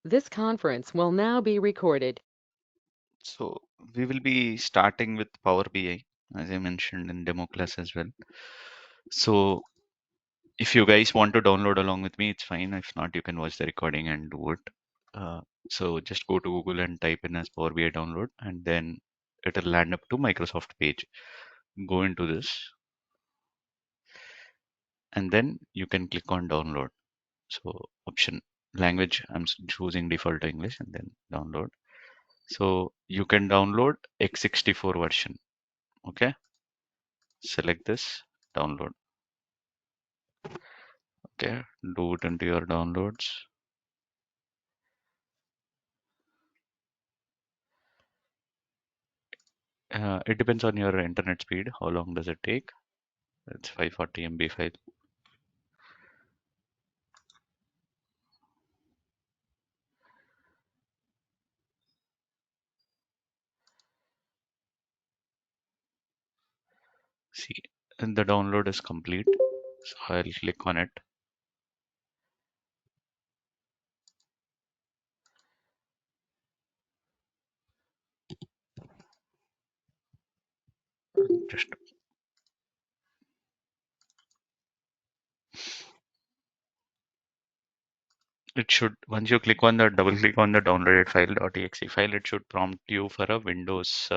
This conference will now be recorded. So we will be starting with Power BI, as I mentioned in demo class as well. So if you guys want to download along with me, it's fine. If not, you can watch the recording and do it. Uh, so just go to Google and type in as Power BI download, and then it'll land up to Microsoft page. Go into this, and then you can click on download. So option language, choosing default English, and then download. So you can download x64 version. Okay, select this, download. Okay, do it into your downloads. It depends on your internet speed. How long does it take? It's 540 MB file. See, and the download is complete. So I'll click on it. Just it should, once you click on the double click on the downloaded file.exe file, it should prompt you for a Windows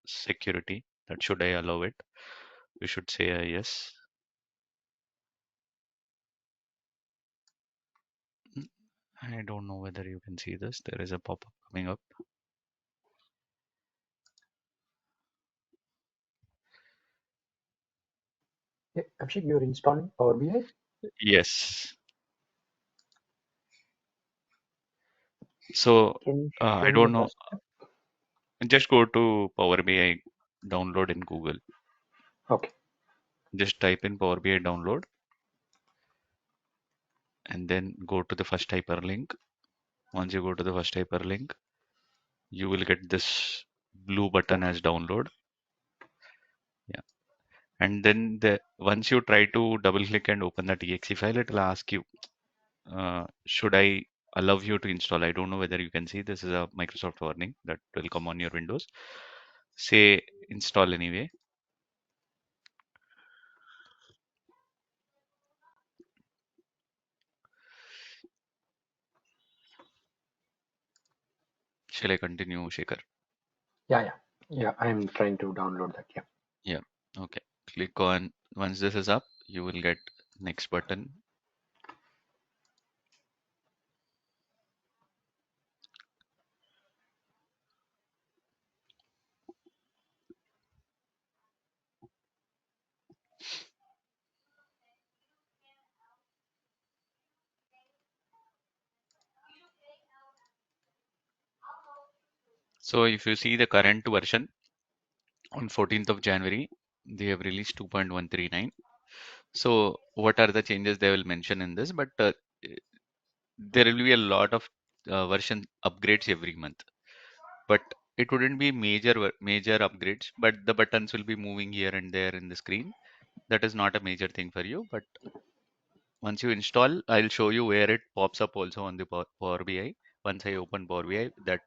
security. That should I allow it? You should say yes. I don't know whether you can see this. There is a pop-up coming up. Yeah, Abhishek, you're installing Power BI? Yes. So Can you I show me don't the know. first step? Just go to Power BI download in Google. Okay. Just type in Power BI download and then go to the first hyperlink. Once you go to the first hyperlink, you will get this blue Yeah. button as download. Yeah. And then once you try to double click and open the exe file, it will ask you, should I allow you to install? I don't know whether you can see, this is a Microsoft warning that will come on your Windows. Say install anyway. Shall I continue, Shekhar? Yeah, I'm trying to download that. Yeah. Yeah. Okay. Click on, once this is up, you will get next button. So if you see the current version on 14th of January, they have released 2.139. So what are the changes they will mention in this? But there will be a lot of version upgrades every month. But it wouldn't be major upgrades, but the buttons will be moving here and there in the screen. That is not a major thing for you. But once you install, I'll show you where it pops up also on the Power BI. Once I open Power BI, that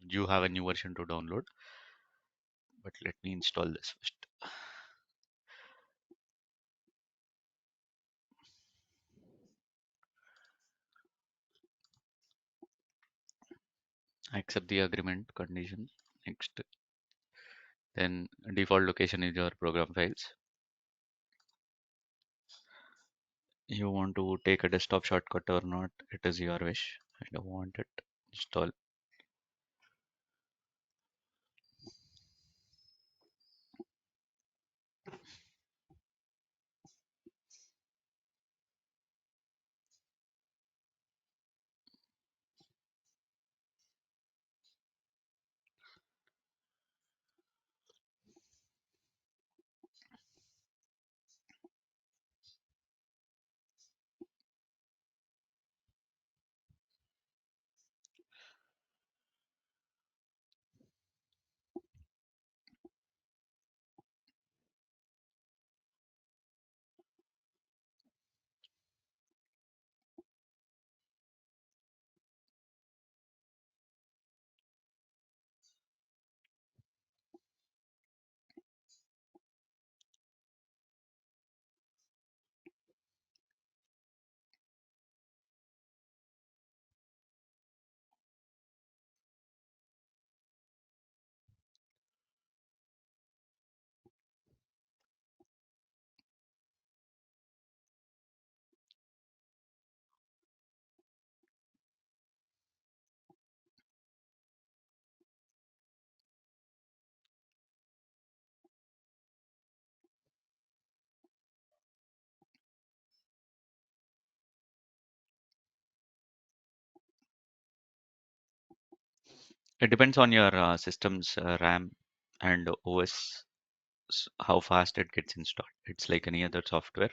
you have a new version to download. But let me install this first. I accept the agreement condition. Next. Then default location is your program files. You want to take a desktop shortcut or not, it is your wish. I don't want it. Install. It depends on your system's RAM and OS, how fast it gets installed. It's like any other software.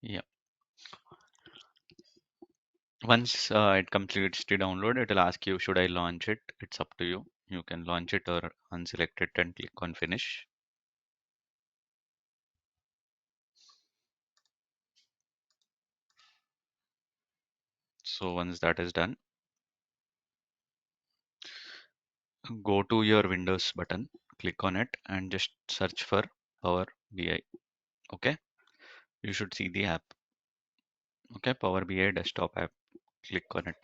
Yeah. Once it completes the download, it will ask you, should I launch it? It's up to you. You can launch it or unselect it and click on finish. So once that is done, go to your Windows button, click on it and just search for Power BI. Okay. You should see the app. Okay. Power BI desktop app. Click on it.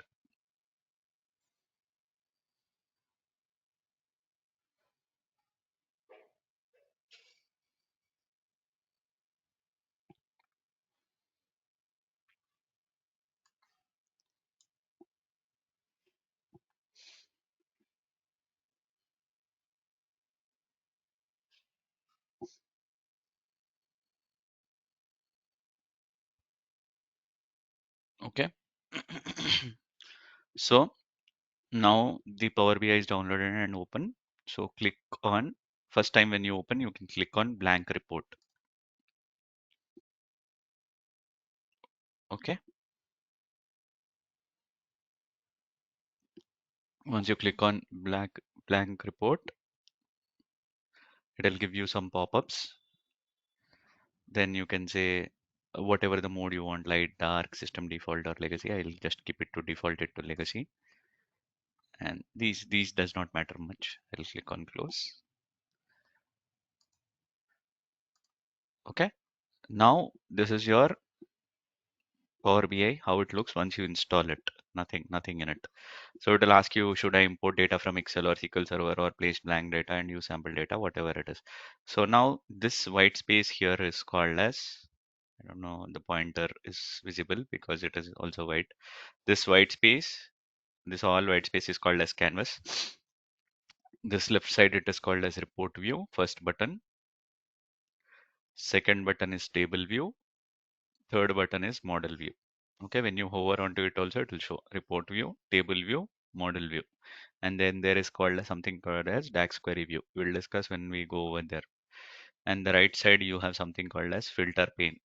Okay. So now the Power BI is downloaded and open. So click on, first time when you open, you can click on blank report. Okay. Once you click on blank report, it'll give you some pop-ups. Then you can say whatever the mode you want, light, dark, system default or legacy. I'll just keep it to default it to legacy. And these does not matter much. I'll click on close. Okay. Now this is your Power BI, how it looks once you install it. Nothing in it. So it'll ask you, should I import data from Excel or SQL Server or place blank data and use sample data, whatever it is. So now this white space here is called as, I don't know, the pointer is visible because it is also white. This white space, this all white space is called as canvas. This left side, it is called as report view, first button. Second button is table view. Third button is model view. Okay, when you hover onto it also, it will show report view, table view, model view. And then there is called as something called as DAX query view. We'll discuss when we go over there. And the right side, you have something called as filter pane.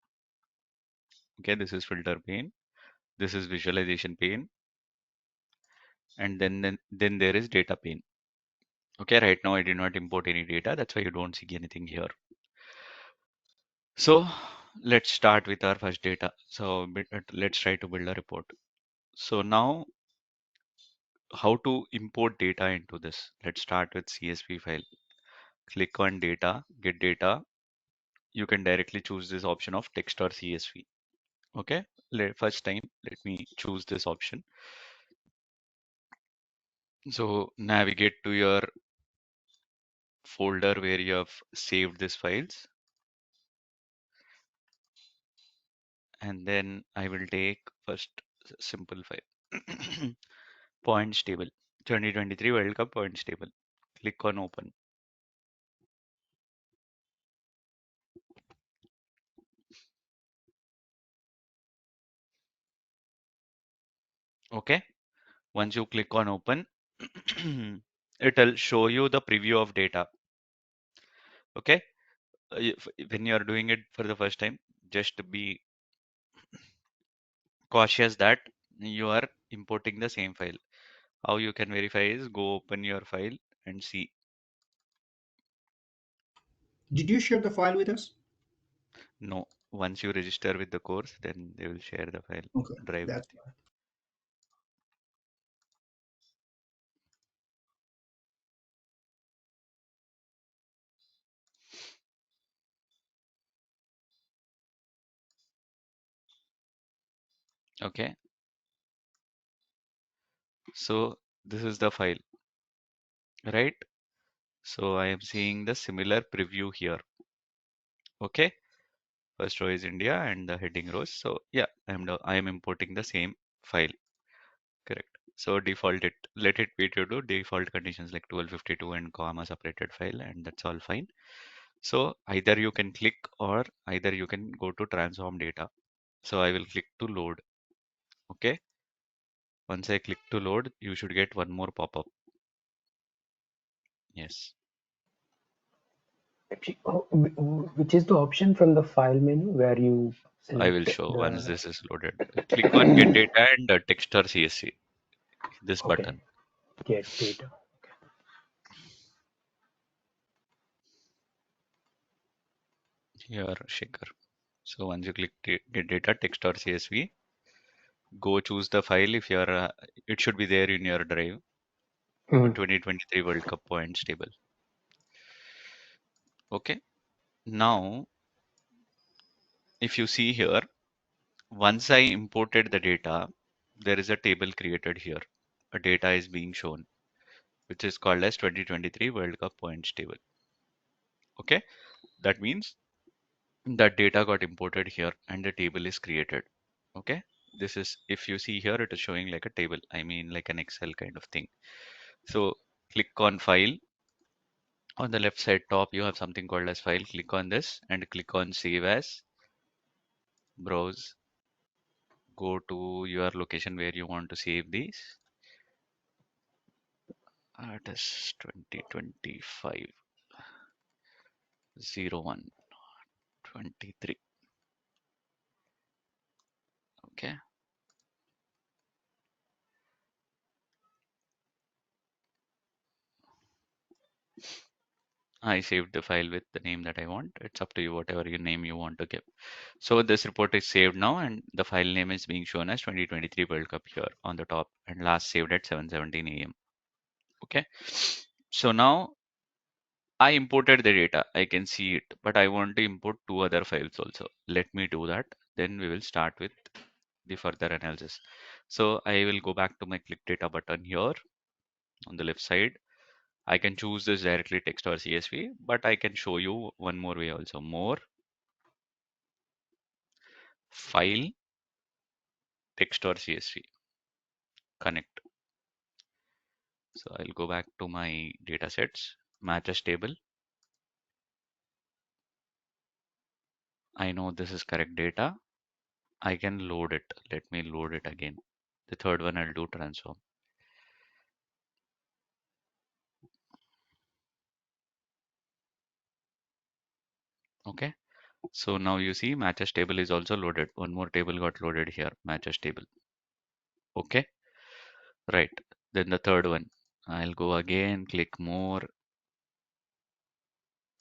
Okay, this is filter pane. This is visualization pane. And then there is data pane. Okay, right now I did not import any data. That's why you don't see anything here. So let's start with our first data. So let's try to build a report. So now how to import data into this? Let's start with CSV file. Click on data, get data. You can directly choose this option of text or CSV. Okay, first time let me choose this option. So navigate to your folder where you have saved these files, and then I will take first simple file. Points table, 2023 World Cup points table. Click on open. Okay. Once you click on open, it'll show you the preview of data. Okay. When you are doing it for the first time, just be cautious that you are importing the same file. How you can verify is go open your file and see. Did you share the file with us? No, once you register with the course, then they will share the file Okay, drive with that's you. fine. Okay. So this is the file, right? So I am seeing the similar preview here. Okay. First row is India and the heading rows. So yeah, I am importing the same file. Correct. So default it, let it be to default conditions like 1252 and comma separated file, and that's all fine. So either you can click or either you can go to transform data. So I will click to load. Okay. Once I click to load, you should get one more pop-up. Yes. Which is the option from the file menu where you I will select show once the. this is loaded. Click on get data and text or CSV. This Okay, button. get data. Here, Shaker. So once you click get data, text or CSV, go choose the file if you're, it should be there in your drive, Hmm. 2023 World Cup points table. Okay. Now, if you see here, once I imported the data, there is a table created here. A data is being shown, which is called as 2023 World Cup points table. Okay. That means that data got imported here and the table is created. Okay. This is, if you see here, it is showing like a table. I mean, like an Excel kind of thing. So click on file. On the left side top, you have something called as file. Click on this and click on save as, browse, go to your location where you want to save these. It is 2025 01 23. Okay. I saved the file with the name that I want. It's up to you, whatever your name you want to give. So this report is saved now, and the file name is being shown as 2023 World Cup here on the top, and last saved at 7:17 a.m. Okay. So now I imported the data. I can see it, but I want to import two other files also. Let me do that. Then we will start with the further analysis. So I will go back to my click data button here on the left side. I can choose this directly text or CSV, but I can show you one more way also. More, file, text or CSV, connect. So I'll go back to my data sets, matches table. I know this is correct data. I can load it. Let me load it again. The third one I'll do transform. Okay. So now you see matches table is also loaded. One more table got loaded here, matches table. Okay. Right. Then the third one, I'll go again, click more,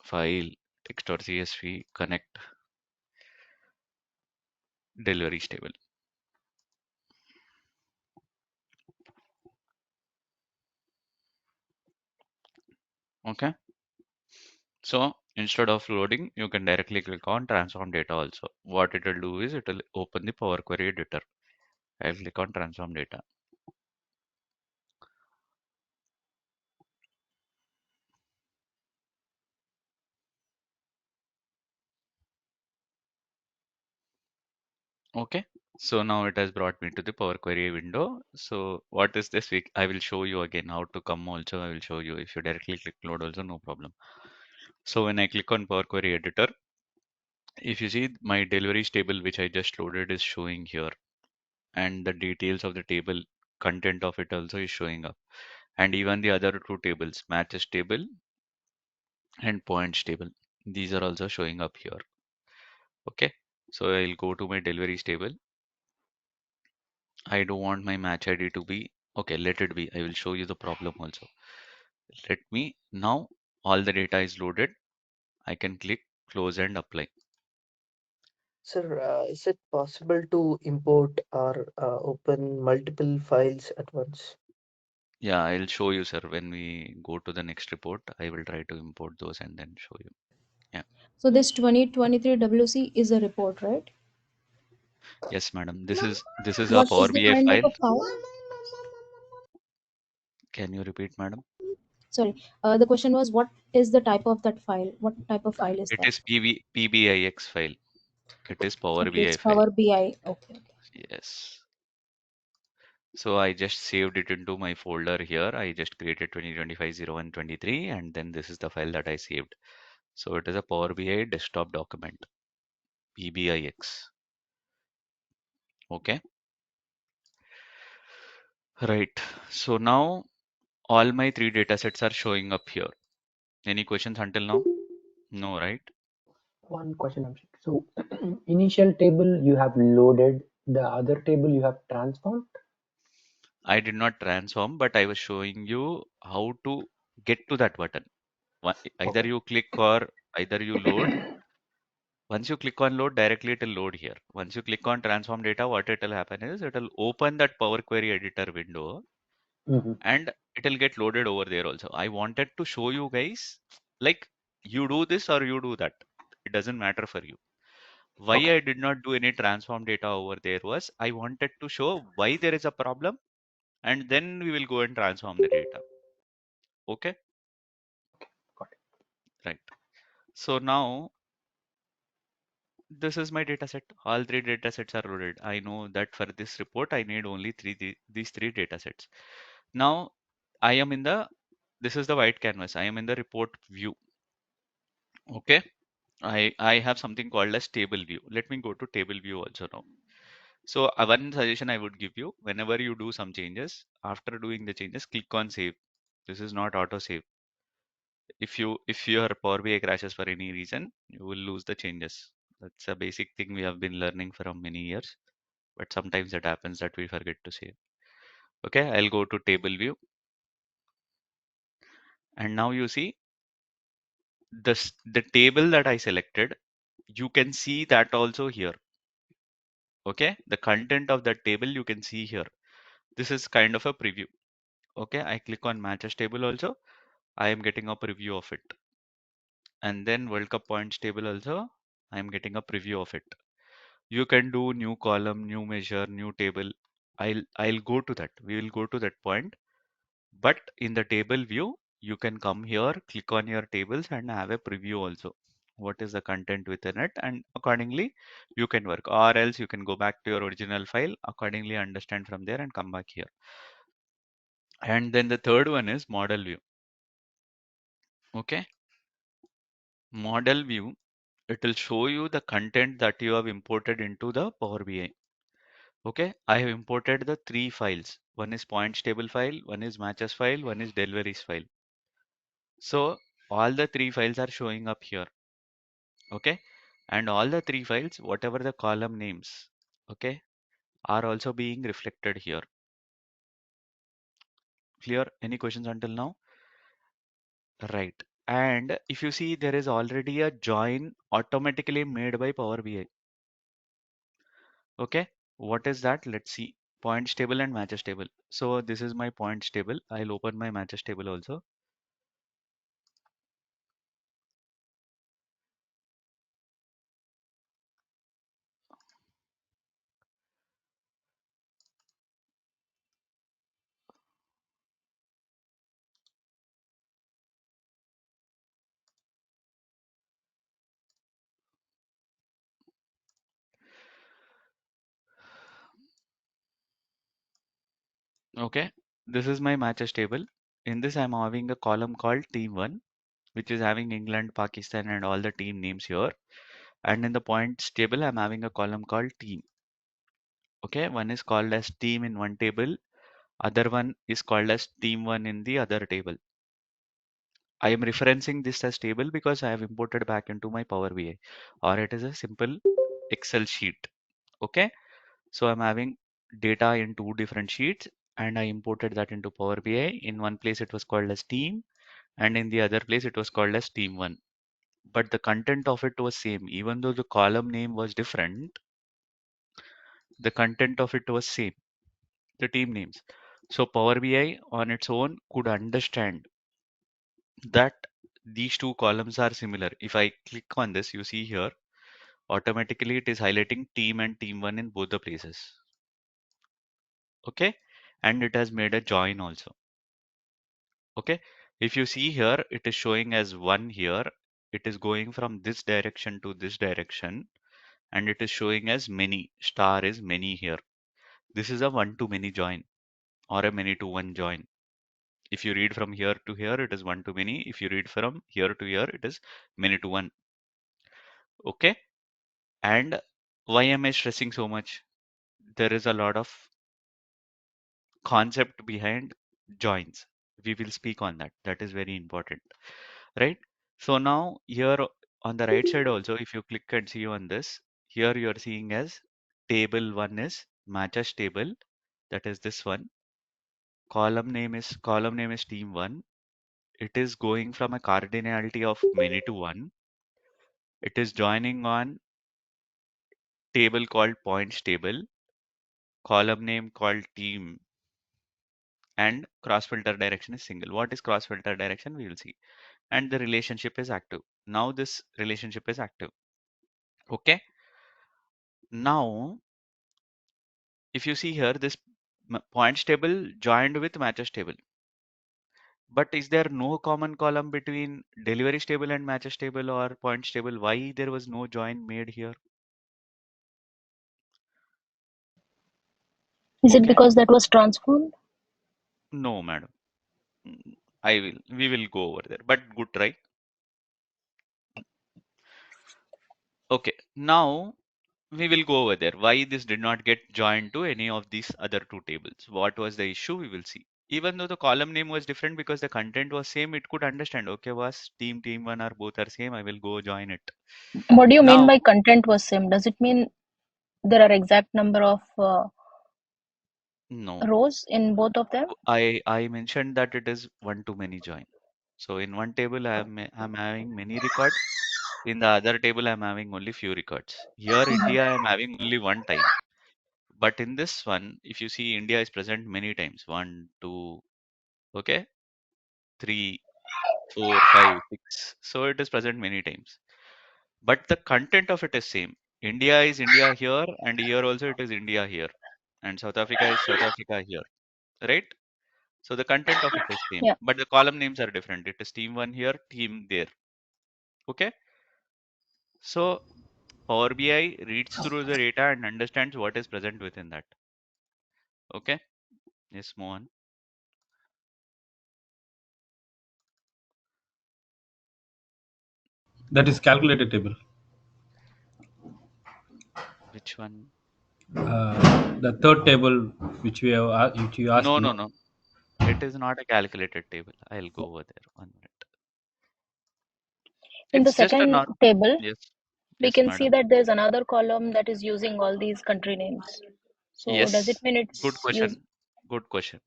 file, text or CSV, connect, deliveries table. Okay. So instead of loading, you can directly click on transform data also. What it will do is it will open the Power Query editor. I'll click on transform data. Okay. So now it has brought me to the Power Query window. So what is this week? I will show you again how to come also. I will show you if you directly click load also, no problem. So when I click on Power Query editor, if you see my deliveries table, which I just loaded is showing here, and the details of the table, content of it also is showing up. And even the other two tables, matches table and points table, these are also showing up here. Okay. So I'll go to my deliveries table. I don't want my match ID to be, okay, let it be. I will show you the problem also. Let me, now all the data is loaded. I can click close and apply. Sir, is it possible to import or open multiple files at once? Yeah, I'll show you, sir. When we go to the next report, I will try to import those and then show you. Yeah. So this 2023 WC is a report, right? Yes, madam. This is a What Power is the BI kind of file. a file? Can you repeat, madam? Sorry, the question was what is the type of that file? What type of file is It that? is PBIX file. It is Power Okay, BI it's file. Power BI. Okay, okay. Yes. So I just saved it into my folder here. I just created 2025-01-23, and then this is the file that I saved. So it is a Power BI desktop document, PBIX. Okay. Right. So now all my three data sets are showing up here. Any questions until now? No, right? One question, Abhishek. So, initial table you have loaded, the other table you have transformed. I did not transform, but I was showing you how to get to that button. Either Okay. you click or either you load. Once you click on load, directly it will load here. Once you click on transform data, what it will happen is it will open that Power Query editor window Mm-hmm. and it will get loaded over there also. I wanted to show you guys like you do this or you do that. It doesn't matter for you. Why Okay. I did not do any transform data over there was I wanted to show why there is a problem and then we will go and transform the data. Okay, Got it. right. So now this is my data set. All three data sets are loaded. I know that for this report, I need only these three data sets. Now I am in the, this is the white canvas. I am in the report view. Okay. I have something called as table view. Let me go to table view also now. So one suggestion I would give you, whenever you do some changes, after doing the changes, click on save. This is not auto save. If your Power BI crashes for any reason, you will lose the changes. That's a basic thing we have been learning from many years, but sometimes it happens that we forget to save. Okay, I'll go to table view, and now you see the table that I selected. You can see that also here. Okay, the content of that table you can see here. This is kind of a preview. Okay, I click on matches table also. I am getting a preview of it. And then World Cup points table also. I am getting a preview of it. You can do new column, new measure, new table. I'll go to that. We will go to that point. But in the table view, you can come here, click on your tables and have a preview also. What is the content within it? And accordingly, you can work. Or else you can go back to your original file, accordingly understand from there and come back here. And then the third one is model view. Okay. Model view, it will show you the content that you have imported into the Power BI. Okay, I have imported the three files. One is points table file, one is matches file, one is deliveries file. So all the three files are showing up here. Okay, and all the three files, whatever the column names, okay, are also being reflected here. Clear? Any questions until now? Right. And if you see, there is already a join automatically made by Power BI. Okay, what is that? Let's see. Points table and matches table. So this is my points table. I'll open my matches table also. Okay, this is my matches table. In this, I'm having a column called team 1, which is having England, Pakistan, and all the team names here. And in the points table, I'm having a column called team. Okay, one is called as team in one table, other one is called as team 1 in the other table. I am referencing this as table because I have imported back into my Power BI, or it is a simple Excel sheet. Okay, so I'm having data in two different sheets and I imported that into Power BI. In one place it was called as team and in the other place it was called as team 1. But the content of it was same. Even though the column name was different, the content of it was same, the team names. So Power BI on its own could understand that these two columns are similar. If I click on this, you see here, automatically it is highlighting team and team 1 in both the places. Okay, and it has made a join also. Okay, if you see here, it is showing as 1 here. It is going from this direction to this direction, and it is showing as many. Star is many here. This is a 1 to many join or a many to 1 join. If you read from here to here, it is 1 to many. If you read from here to here, it is many to 1. Okay, and why am I stressing so much? There is a lot of concept behind joins. We will speak on that. That is very important, right? So now here on the right side also, if you click and see on this, here you are seeing as table 1 is matches table. That is this one. Column name is team 1. It is going from a cardinality of many to 1. It is joining on table called points table, column name called team, and cross filter direction is single. What is cross filter direction? We will see. And the relationship is active. Now this relationship is active. Okay. Now, if you see here, this points table joined with matches table. But is there no common column between deliveries table and matches table or points table? Why there was no join made here? Is it Okay. because that was transformed? No, madam. We will go over there, but good try. Okay. Now we will go over there. Why this did not get joined to any of these other two tables? What was the issue? We will see. Even though the column name was different because the content was same, it could understand, okay, was team 1 or both are same, I will go join it. What do you mean Now, by content was same? Does it mean there are exact number of no, rows in both of them? I mentioned that it is one to many join. So in one table, I'm having many records. In the other table, I'm having only few records. Here, India, I'm having only one time. But in this one, if you see, India is present many times. 1, 2, okay, 3, 4, 5, 6. So it is present many times. But the content of it is same. India is India here, and here also it is India here. And South Africa is South Africa here. Right? So the content of it is same. Yeah. But the column names are different. It is team 1 here, team there. Okay? So Power BI reads through the data and understands what is present within that. Okay? Yes, move on. That is calculated table. Which one? The third table, which you asked No, me. no, no. It is not a calculated table. I'll go over there 1 minute. In the It's just a second not. table, Yes, we yes, can see madam. that there's another column that is using all these country names. So does it Yes, mean good it's use question. Good question.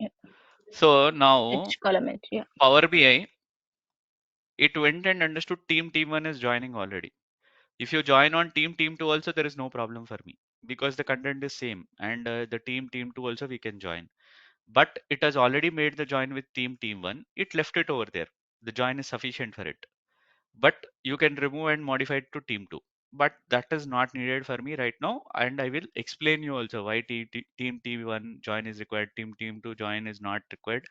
So now which column it? Yeah. Power BI, it went and understood team 1 is joining already. If you join on team 2 also, there is no problem for me because the content is same and the team 2 also we can join. But it has already made the join with team 1. It left it over there. The join is sufficient for it. But you can remove and modify it to team 2. But that is not needed for me right now. And I will explain you also why team 1 join is required, team 2 join is not required.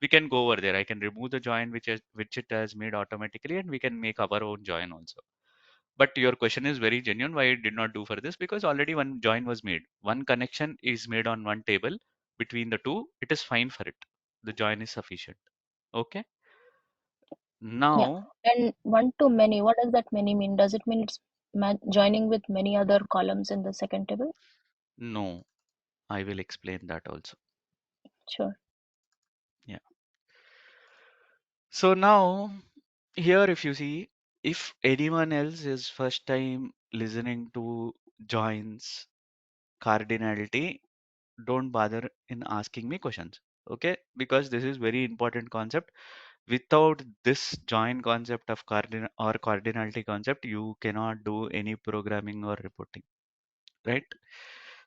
We can go over there. I can remove the join which it has made automatically and we can make our own join also. But your question is very genuine. Why I did not do for this? Because already one join was made. One connection is made on one table. between the two, it is fine for it. The join is sufficient. Okay. Yeah. Now, And one to many, what does that many mean? Does it mean it's joining with many other columns in the second table? no, I will explain that also. Sure. Yeah. So now here, if you see, if anyone else is first time listening to joins cardinality, don't bother in asking me questions. Okay, because this is very important concept. Without this join concept of cardinality concept, you cannot do any programming or reporting, right?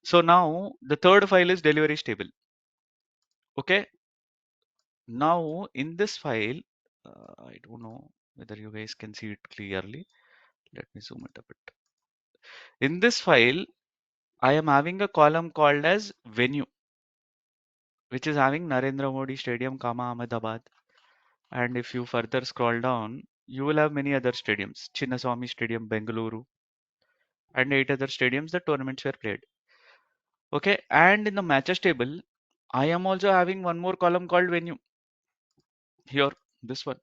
So now the third file is deliveries table. Okay, now in this file, I don't know whether you guys can see it clearly. Let me zoom it a bit. In this file, I am having a column called as venue, which is having Narendra Modi Stadium, Ahmedabad. And if you further scroll down, you will have many other stadiums, Chinnaswamy Stadium, Bengaluru, and 8 other stadiums the tournaments were played. Okay, and in the matches table, I am also having one more column called venue. Here, this one,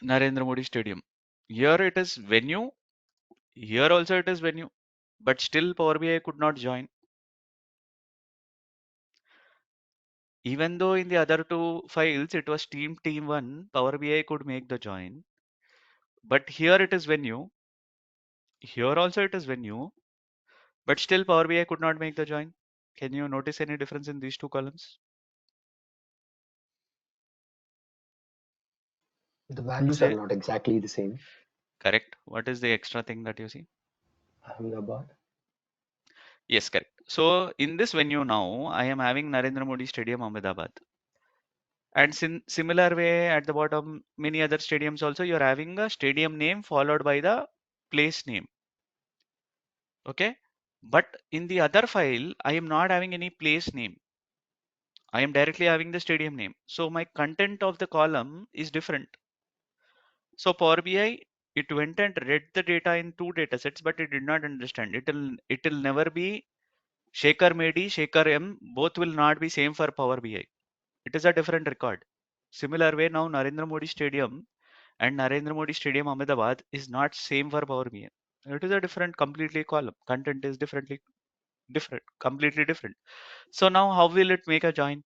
Narendra Modi Stadium. Here it is venue. Here also it is venue, but still Power BI could not join. Even though in the other two files it was team 1, Power BI could make the join. But here it is venue. Here also it is venue, but still Power BI could not make the join. Can you notice any difference in these two columns? The values are Say not exactly the same. correct. What is the extra thing that you see? Ahmedabad. Yes, correct. So in this venue now, I am having Narendra Modi Stadium, Ahmedabad. And similar way at the bottom, many other stadiums also, you're having a stadium name followed by the place name. Okay. But in the other file, I am not having any place name. I am directly having the stadium name. So my content of the column is different. So Power BI, it went and read the data in two data sets, but it did not understand. It will never be Shaker Medi, Shaker M, both will not be same for Power BI. It is a different record. Similar way now Narendra Modi Stadium and Narendra Modi Stadium Ahmedabad is not same for Power BI. It is a different completely column. Content is completely different. So now how will it make a join?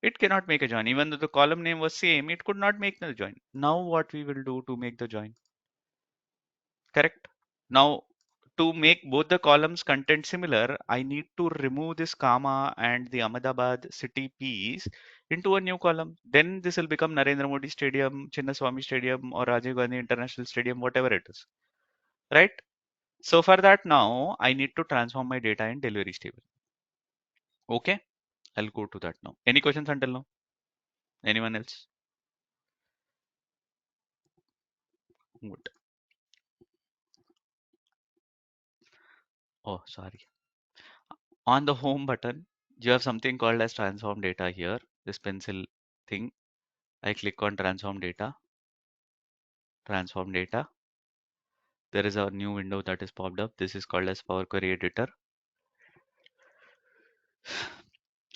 It cannot make a join. Even though the column name was same, it could not make the join. Now what we will do to make the join? Correct? Now to make both the columns content similar, I need to remove this comma and the Ahmedabad city piece into a new column. Then this will become Narendra Modi Stadium, Chinnaswamy Stadium, or Rajiv Gandhi International Stadium, whatever it is. Right? So for that now, I need to transform my data in deliveries table. Okay? I'll go to that now. Any questions until now? Anyone else? Good. Oh, sorry. On the home button, you have something called as transform data here. This pencil thing. I click on transform data. Transform data. There is a new window that is popped up. This is called as Power Query Editor.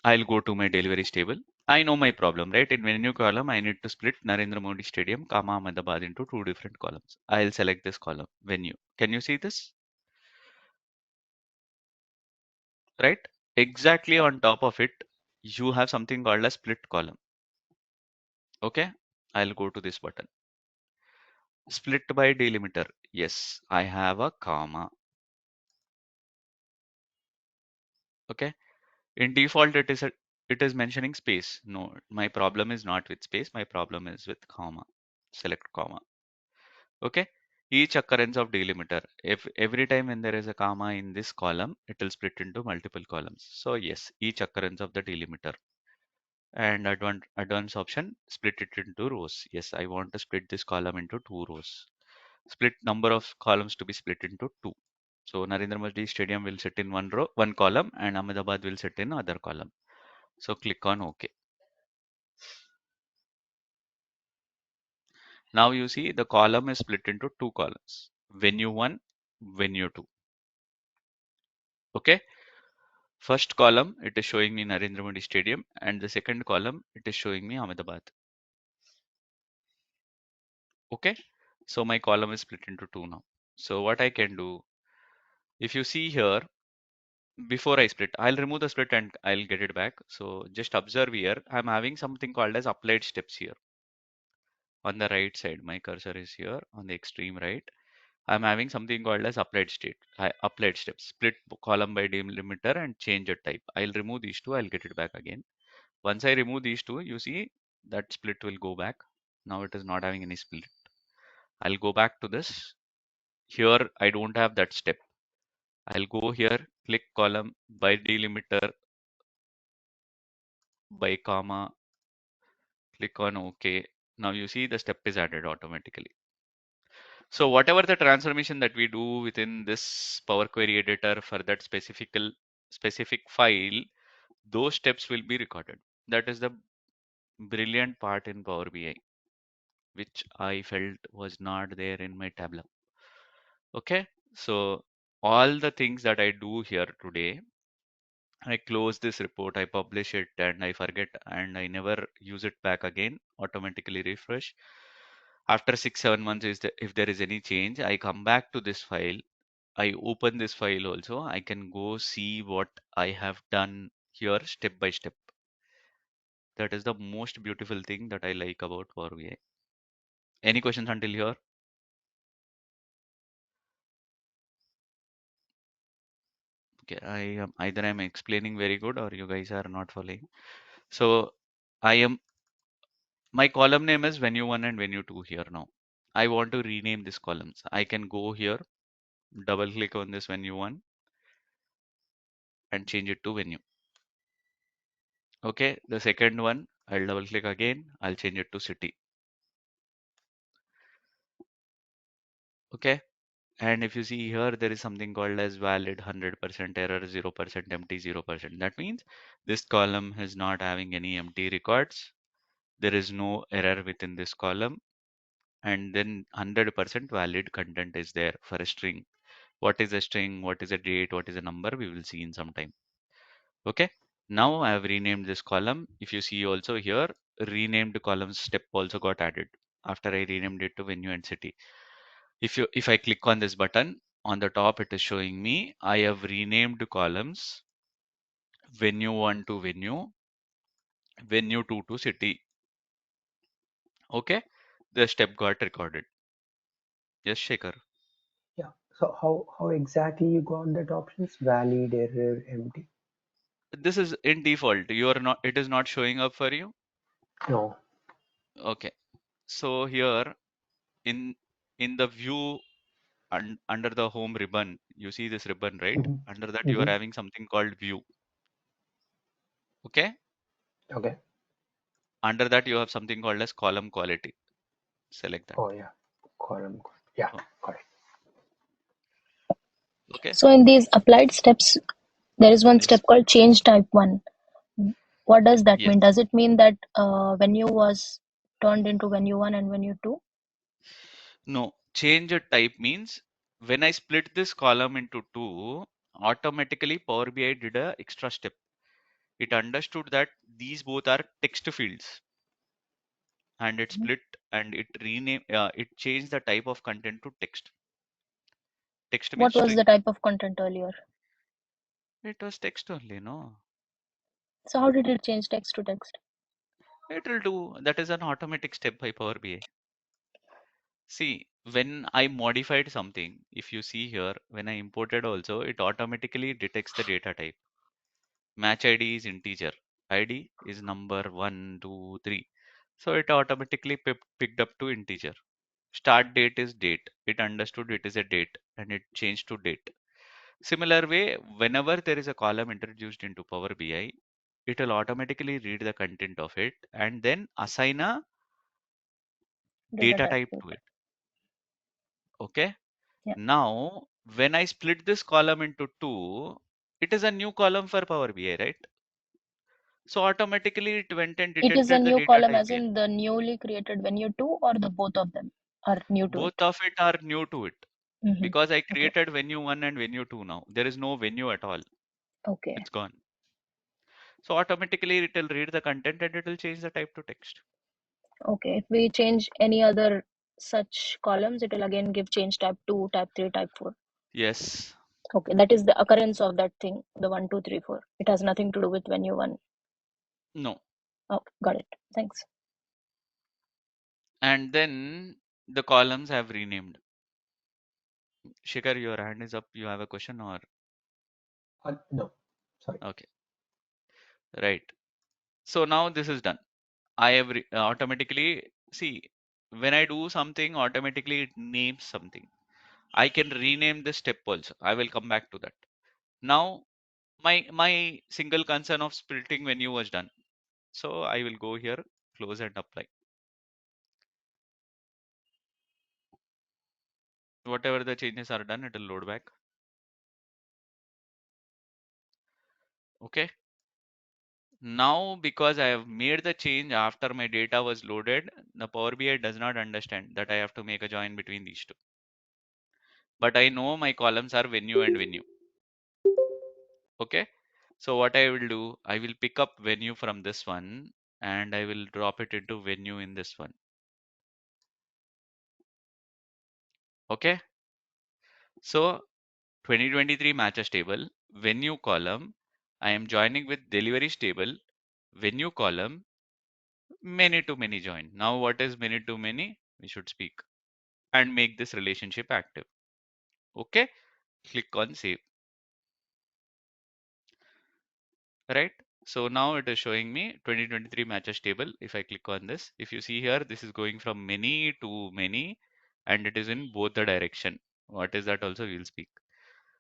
I'll go to my deliveries table. I know my problem, right? In menu column, I need to split Narendra Modi Stadium, Ahmedabad into two different columns. I'll select this column, venue. Can you see this? Right? Exactly on top of it, you have something called a split column. Okay? I'll go to this button. Split by delimiter. Yes, I have a comma. Okay? In default, it is mentioning space. No, my problem is not with space. My problem is with comma. Select comma. Okay. Each occurrence of delimiter. If every time when there is a comma in this column, it will split into multiple columns. So yes, each occurrence of the delimiter. And advanced option, split it into rows. Yes, I want to split this column into two rows. Split number of columns to be split into two. So Narendra Modi Stadium will sit in one row, one column, and Ahmedabad will sit in other column. So click on OK. Now you see the column is split into two columns, venue 1, venue 2. Okay. First column, it is showing me Narendra Modi Stadium, and the second column, it is showing me Ahmedabad. Okay. So my column is split into two now. So what I can do, if you see here, before I split, I'll remove the split and I'll get it back. So just observe here, I'm having something called as applied steps here. On the right side, my cursor is here on the extreme right. I'm having something called as applied steps. Split column by delimiter and change a type. I'll remove these two, I'll get it back again. Once I remove these two, you see that split will go back. Now it is not having any split. I'll go back to this. Here I don't have that step. I'll go here, click column by delimiter by comma, click on OK. Now you see the step is added automatically. So whatever the transformation that we do within this Power Query editor for that specific file, those steps will be recorded. That is the brilliant part in Power BI, which I felt was not there in my Tableau. Okay, so all the things that I do here today, I close this report, I publish it, and I forget, and I never use it back again, automatically refresh. After 6-7 months, if there is any change, I come back to this file, I open this file also, I can go see what I have done here step by step. That is the most beautiful thing that I like about Power BI. Any questions until here? Okay, either I'm explaining very good or you guys are not following. So my column name is venue1 and venue2 here now. I want to rename these columns. I can go here, double click on this venue1 and change it to venue. Okay, the second one, I'll double click again, I'll change it to city. Okay, and if you see here, there is something called as valid 100% error, 0% empty, 0%. That means this column is not having any empty records. There is no error within this column, and then 100% valid content is there for a string. What is a string? What is a date? What is a number? We will see in some time. Okay. Now I have renamed this column. If you see also here, renamed columns step also got added after I renamed it to venue and city. If I click on this button on the top, it is showing me I have renamed columns venue1 to venue, venue2 to city. Okay. The step got recorded. Yes, Shekhar. Yeah. So how exactly you got that options? Valid, error, empty? This is in default. It is not showing up for you. No. Okay. So here in the view under the home ribbon, you see this ribbon, right? Under that you are having something called view. Okay. Okay. Under that you have something called as column quality. Select that. Oh yeah. Column. Yeah. Oh, Got it. okay. So in these applied steps, there is one Yes. step called change type 1. What does that mean? Yes. Does it mean that venue was turned into venue 1 and venue 2? No, change a type means when I split this column into two, automatically Power BI did a extra step. It understood that these both are text fields, and it split and it changed the type of content to text. Text means What was the string. type of content earlier? It was text only, no? So how did it change text to text? It will do. That is an automatic step by Power BI. See, when I modified something, if you see here, when I imported also, it automatically detects the data type. Match ID is integer. ID is number 1, 2, 3. So it automatically picked up to integer. Start date is date. It understood it is a date and it changed to date. Similar way, whenever there is a column introduced into Power BI, it will automatically read the content of it and then assign a data type to it. Okay. Yeah. Now, when I split this column into two, it is a new column for Power BI, right? So automatically it went and It is a detected the new data column type as here. in the newly created venue 2, or the both of them are new to Both it? of it are new to it. because I Okay. created venue 1 and venue 2 now. There is no venue at all. Okay. It's gone. So automatically it will read the content and it will change the type to text. Okay. If we change any other such columns, it will again give change type 2, type 3, type 4. Yes. Okay. That is the occurrence of that thing, the 1, 2, 3, 4. It has nothing to do with venue 1. No. Okay. Got it. Thanks. And then the columns have renamed. Shikhar, your hand is up. You have a question or? No, sorry. Okay. Right. So now this is done. I have automatically, see, when I do something, automatically it names something. I can rename this step also. I will come back to that. Now, my single concern of splitting venue was done. So I will go here, close and apply. Whatever the changes are done, it will load back. Okay. Now, because I have made the change after my data was loaded, the Power BI does not understand that I have to make a join between these two. But I know my columns are venue and venue. Okay. So what I will do, I will pick up venue from this one and I will drop it into venue in this one. Okay. So 2023 matches table, venue column, I am joining with deliveries table, venue column, many to many join. Now what is many to many? We should speak and make this relationship active. Okay. Click on save. Right. So now it is showing me 2023 matches table. If I click on this, if you see here, this is going from many to many and it is in both the direction. What is that also we'll speak.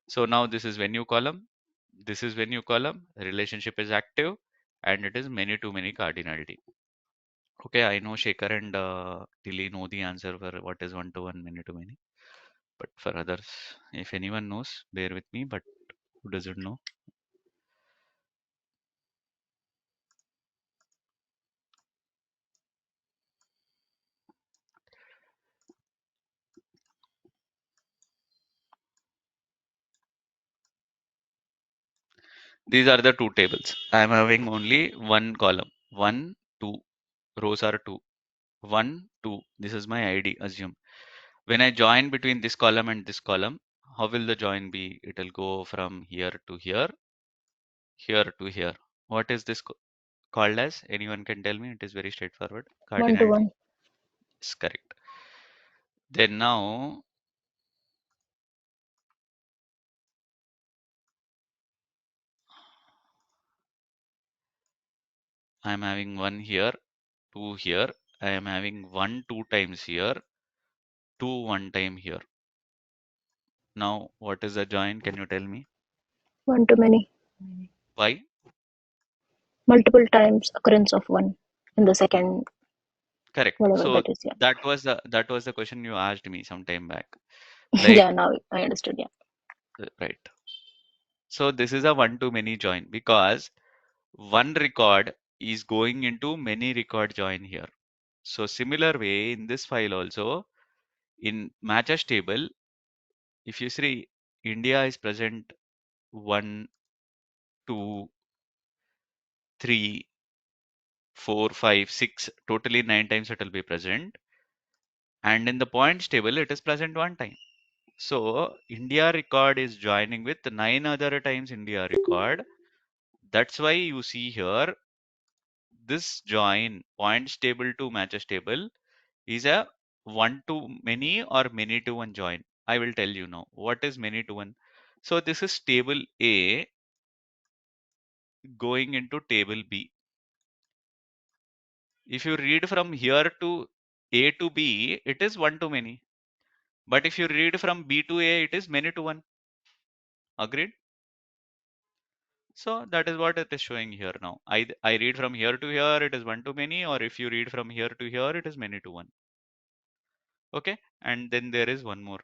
So now this is venue column. This is venue column. Relationship is active and it is many to many cardinality. Okay, I know Shekhar and Tilly know the answer for what is one to one, many to many. But for others, if anyone knows, bear with me. But who doesn't know? These are the two tables. I am having only one column. 1, 2. Rows are 2. 1, 2. This is my ID, assume. When I join between this column and this column, how will the join be? It will go from here to here, here to here. What is this called as? Anyone can tell me? It is very straightforward. 1 to Cardinality 1. is correct. Then now, I am having 1 here, 2 here. I am having 1 2 times here, 2 1 time here. Now, what is the join? Can you tell me? 1 to many. Why? Multiple times occurrence of 1 in the second, Correct. whatever So that is. Yeah. that was the question you asked me some time back. Like, Yeah, now I understood. Yeah. right. So this is a one to many join because one record is going into many record join here. So similar way in this file also, in matches table, if you see India is present 1, 2, 3, 4, 5, 6, totally 9 times it will be present. And in the points table, it is present 1 time. So India record is joining with 9 other times India record. That's why you see here this join points table to matches table is a one to many or many to one join. I will tell you now what is many to one. So this is table A going into table B. If you read from here to A to B, it is one to many. But if you read from B to A, it is many to one. Agreed? So that is what it is showing here now. I read from here to here, it is one to many, or if you read from here to here, it is many to one. Okay, and then there is one more.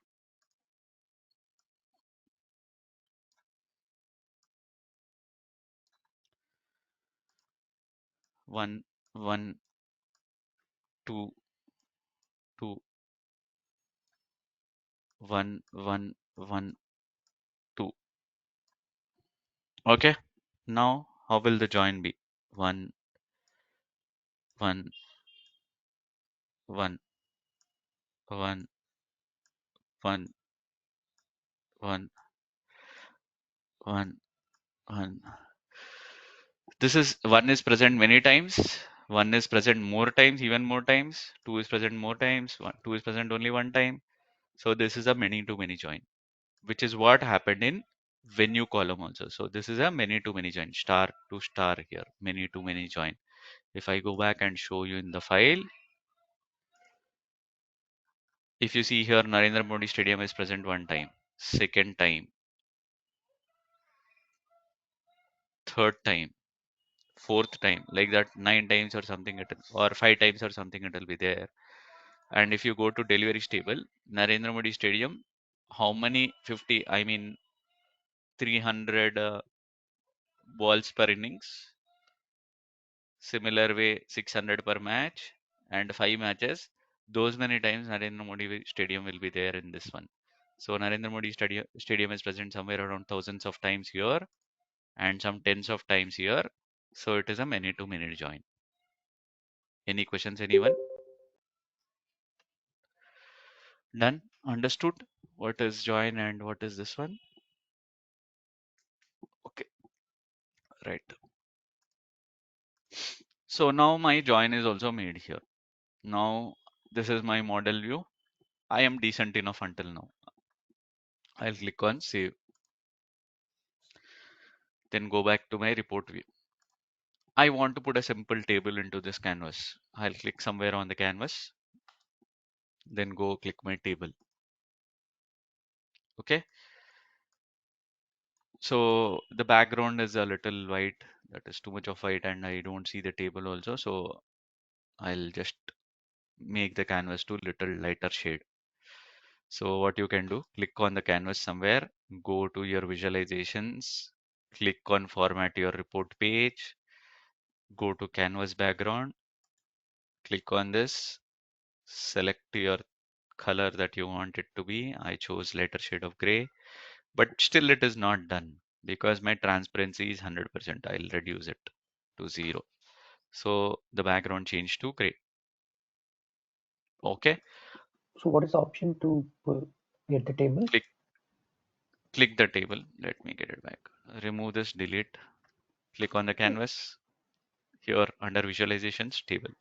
One, one, two, two, 1, 1, 1, 2. Okay. Now, how will the join be? 1, 1, 1, 1, 1, 1, 1, 1. This is 1 is present many times. 1 is present more times, even more times. 2 is present more times. 2 is present only one time. So this is a many to many join, which is what happened in venue column also. So this is a many to many join, star to star here, many to many join. If I go back and show you in the file, if you see here, Narendra Modi Stadium is present one time, second time, third time, fourth time, like that 9 times or something, or 5 times or something, it will be there. And if you go to deliveries table, Narendra Modi Stadium, how many 50, I mean 300 balls per innings. Similar way, 600 per match and 5 matches. Those many times Narendra Modi Stadium will be there in this one. So Narendra Modi Stadium is present somewhere around thousands of times here and some tens of times here. So it is a many to many join. Any questions, anyone? Done? Understood? What is join and what is this one? Okay, right. So now my join is also made here. Now this is my model view. I am decent enough until now. I'll click on save. Then go back to my report view. I want to put a simple table into this canvas. I'll click somewhere on the canvas, then go click my table. Okay. So the background is a little white. That is too much of white and I don't see the table also. So I'll just make the canvas to little lighter shade. So what you can do, click on the canvas somewhere, go to your visualizations, click on format your report page, go to canvas background, click on this, select your color that you want it to be. I chose lighter shade of gray, but still it is not done because my transparency is 100%. I'll reduce it to 0. So the background changed to gray. Okay. So what is the option to get the table? Click the table. Let me get it back. Remove this, delete. Click on the canvas. Here under visualizations, table.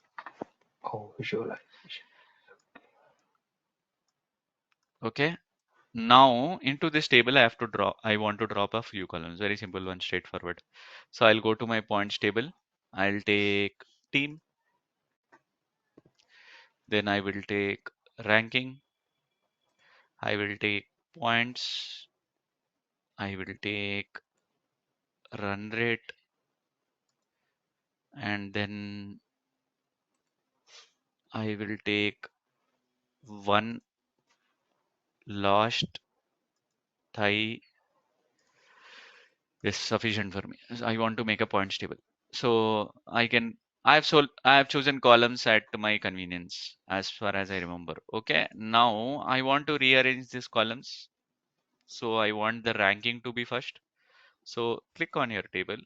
Oh, visualization. Okay. Now into this table, I want to drop a few columns. Very simple one, straightforward. So I'll go to my points table. I'll take team. Then I will take ranking. I will take points. I will take run rate. And then I will take one lost thigh is sufficient for me. I want to make a points table. So I have chosen columns at my convenience as far as I remember. Okay. Now I want to rearrange these columns. So I want the ranking to be first. So click on your table.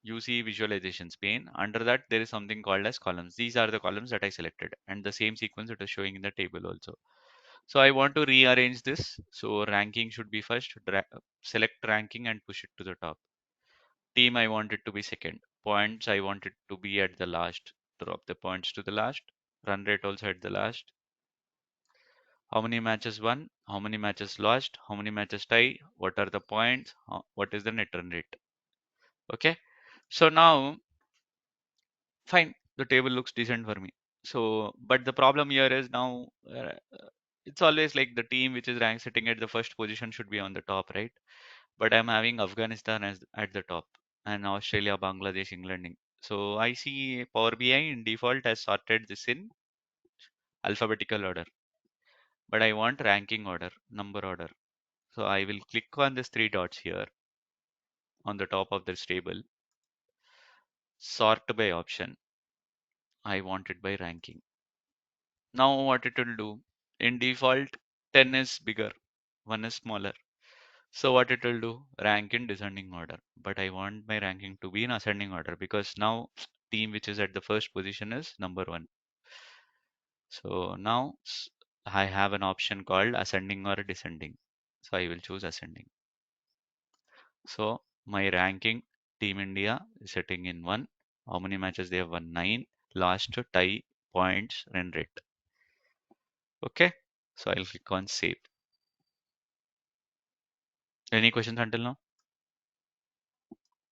You see visualizations pane. Under that, there is something called as columns. These are the columns that I selected and the same sequence it is showing in the table also. So I want to rearrange this. So ranking should be first. Select ranking and push it to the top. Team, I want it to be second. Points, I want it to be at the last. Drop the points to the last. Run rate also at the last. How many matches won? How many matches lost? How many matches tie? What are the points? What is the net run rate? Okay. So now, fine. The table looks decent for me. So, but the problem here is now, it's always like the team which is ranked sitting at the first position should be on the top, right? But I'm having Afghanistan as at the top and Australia, Bangladesh, England. So I see Power BI in default has sorted this in alphabetical order, but I want ranking order, number order. So I will click on these 3 dots here on the top of this table, sort by option. I want it by ranking. Now what it will do, in default 10 is bigger. one is smaller. So what it will do? Rank in descending order. But I want my ranking to be in ascending order because now team which is at the first position is number one. So now I have an option called ascending or descending. So I will choose ascending. So my ranking, Team India is sitting in 1. How many matches they have won? 9. Last tie, points, run rate. Okay. So I'll click on save. Any questions until now?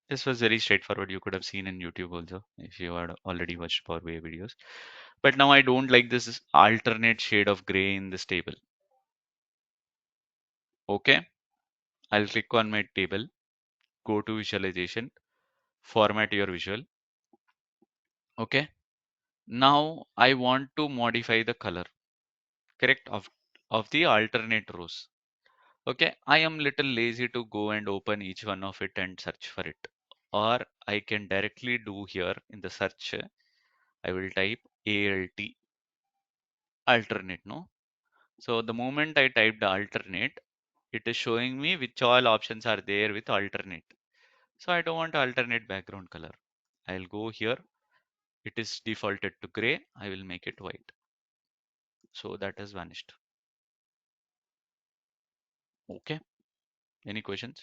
This was very straightforward. You could have seen in YouTube also if you had already watched Power BI videos. But now I don't like this alternate shade of gray in this table. Okay. I'll click on my table, go to visualization, format your visual. Okay. Now I want to modify the color, correct, of the alternate rows. Okay. I am little lazy to go and open each one of it and search for it. Or I can directly do here in the search. I will type ALT alternate, no? So the moment I typed alternate, it is showing me which all options are there with alternate. So I don't want alternate background color. I'll go here. It is defaulted to gray. I will make it white. So that has vanished. Okay. Any questions?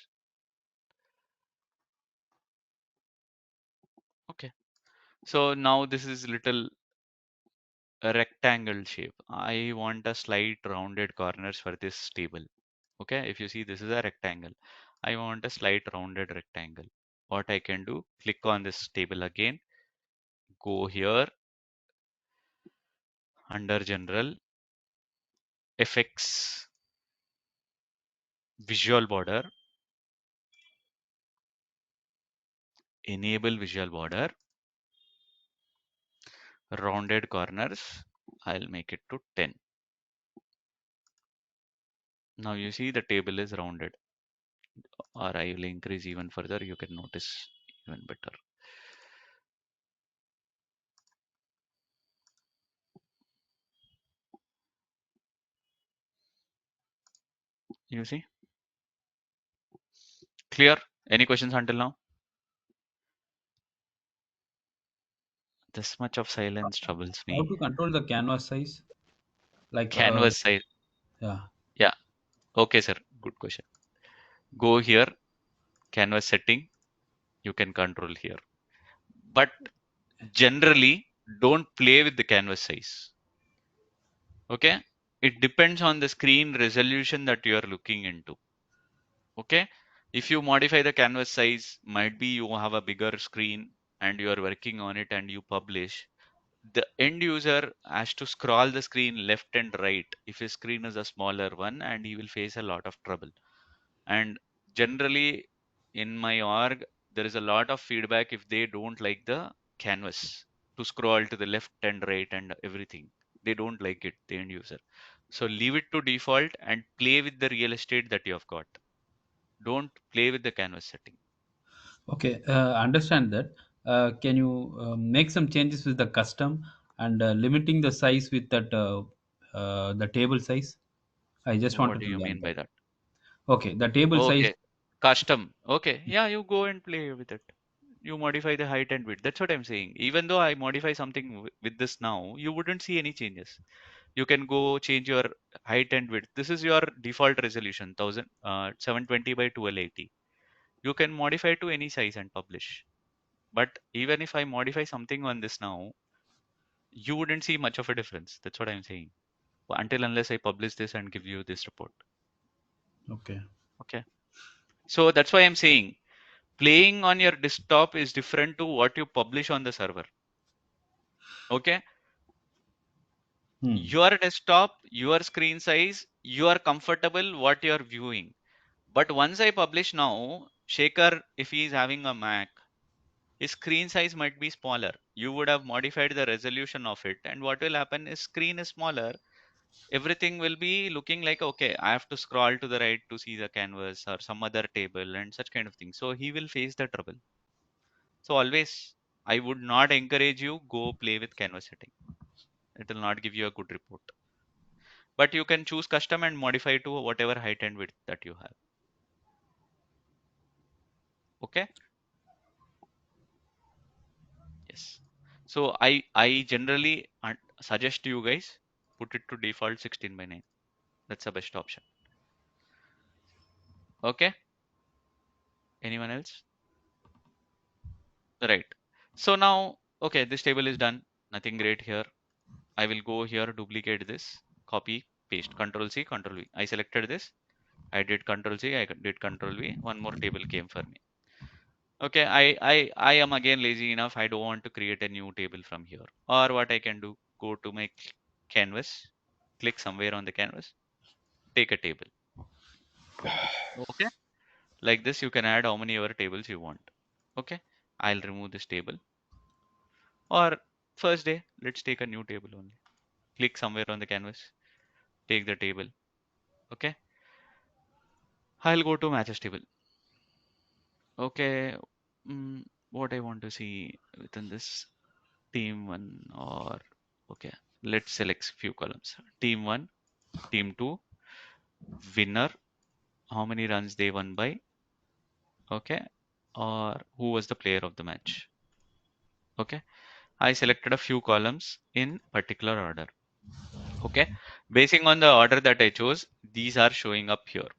Okay. So now this is little rectangle shape. I want a slight rounded corners for this table. Okay. If you see, this is a rectangle. I want a slight rounded rectangle. What I can do, click on this table again, go here under general, effects, visual border, enable visual border, rounded corners. I'll make it to 10. Now you see the table is rounded, or I will increase even further. You can notice even better. You see? Clear? Any questions until now? This much of silence troubles How me. to control the canvas size? Like, Canvas size. yeah. Yeah. Okay, sir. Good question. Go here, canvas setting. You can control here. But generally, don't play with the canvas size. Okay. It depends on the screen resolution that you are looking into. Okay. If you modify the canvas size, might be you have a bigger screen and you are working on it and you publish. The end user has to scroll the screen left and right if his screen is a smaller one, and he will face a lot of trouble. And generally in my org, there is a lot of feedback if they don't like the canvas to scroll to the left and right and everything. They don't like it, the end user. So leave it to default and play with the real estate that you have got. Don't play with the canvas setting. Okay, understand that. Can you make some changes with the custom and limiting the size with that the table size? I just What wanted do to you learn mean that. by that? Okay, the table size. Okay, custom. Okay, yeah, you go and play with it. You modify the height and width. That's what I'm saying. Even though I modify something with this now, you wouldn't see any changes. You can go change your height and width. This is your default resolution, 720 by 1280. You can modify to any size and publish. But even if I modify something on this now, you wouldn't see much of a difference. That's what I'm saying. Until unless I publish this and give you this report. Okay. Okay. So that's why I'm saying playing on your desktop is different to what you publish on the server. Okay. Hmm. Your desktop, your screen size, you are comfortable what you are viewing. But once I publish now, Shaker, if he is having a Mac, his screen size might be smaller. You would have modified the resolution of it. And what will happen is screen is smaller. Everything will be looking like, okay, I have to scroll to the right to see the canvas or some other table and such kind of thing. So he will face the trouble. So always, I would not encourage you go play with canvas setting. It will not give you a good report. but you can choose custom and modify to whatever height and width that you have. Okay. Yes. So I generally suggest you guys put it to default 16:9. That's the best option. Okay. Anyone else? Right. So now, okay, this table is done. Nothing great here. I will go here, duplicate this, copy, paste, Control C, Control V. I selected this. I did Control C, I did Control V. One more table came for me. Okay, I am again lazy enough. I don't want to create a new table from here. Or what I can do, go to my canvas, click somewhere on the canvas, take a table. Okay, like this, you can add how many ever tables you want. Okay, I'll remove this table. Or first day, let's take a new table only. Click somewhere on the canvas, take the table. Okay, I'll go to matches table. Okay, what I want to see within this team one, or okay, let's select few columns. Team one, team two, winner, how many runs they won by, okay, or who was the player of the match. Okay, I selected a few columns in particular order. Okay, basing on the order that I chose, these are showing up here.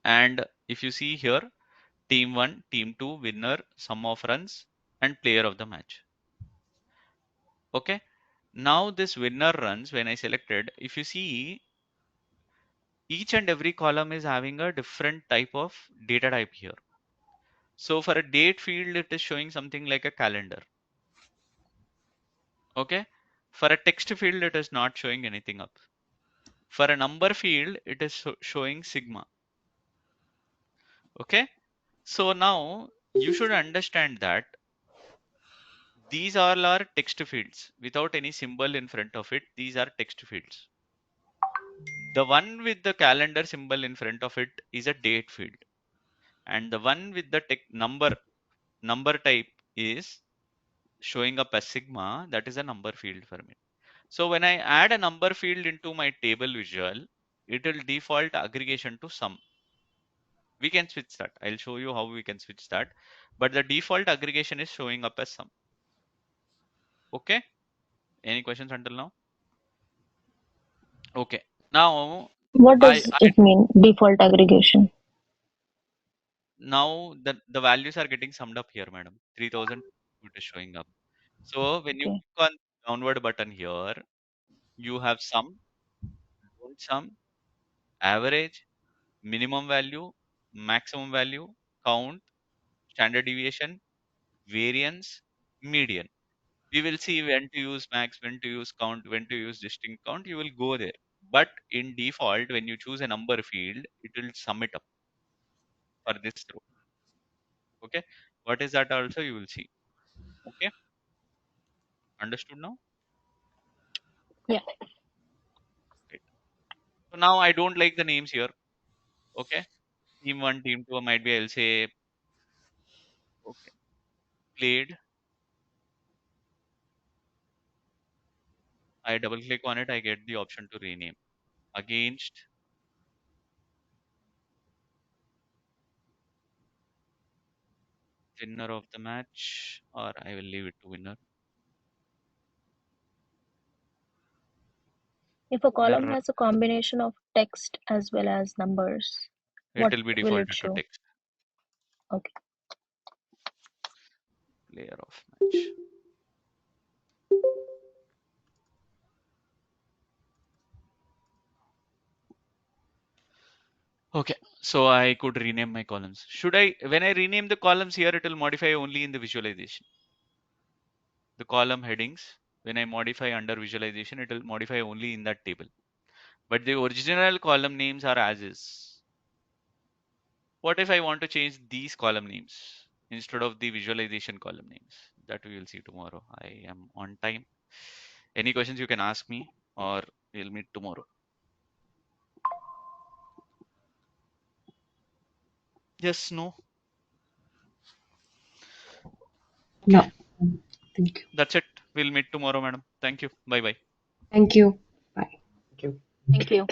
And if you see here, team one, team two, winner, sum of runs, and player of the match. Okay, now this winner runs, when I selected, if you see, each and every column is having a different type of data type here. So for a date field, it is showing something like a calendar. Okay, for a text field, it is not showing anything up. For a number field, it is showing sigma. Okay, so now you should understand that these all are text fields without any symbol in front of it. These are text fields. The one with the calendar symbol in front of it is a date field, and the one with the number type is showing up as sigma. That is a number field for me. So when I add a number field into my table visual, it will default aggregation to sum. We can switch that. I'll show you how we can switch that. But the default aggregation is showing up as sum. Okay. Any questions until now? Okay. Now What I does it mean, default aggregation? now the values are getting summed up here, madam. 3000 it is showing up. So when you Okay. click on downward button here, you have sum, don't sum, average, minimum value, maximum value, count, standard deviation, variance, median. We will see when to use max, when to use count, when to use distinct count. You will go there. But in default, when you choose a number field, it will sum it up for this row. Okay. What is that also you will see. Okay. Understood now? Yeah. Right. So now I don't like the names here. Okay. Team one, team two, might be I'll say okay. Played. I double click on it, I get the option to rename. Against, winner of the match, or I will leave it to winner. If a column Winner, has a combination of text as well as numbers, it what will be will it defaulted to show? text. Okay. Player of match. Okay, so I could rename my columns. Should I, when I rename the columns here, it will modify only in the visualization. The column headings, when I modify under visualization, it will modify only in that table. But the original column names are as is. What if I want to change these column names instead of the visualization column names? That we will see tomorrow. I am on time. Any questions you can ask me, or we'll meet tomorrow. Yes, no. Okay, No. Thank you. that's it. We'll meet tomorrow, madam. Thank you. Bye bye. Thank you. Bye. Thank you. Thank you.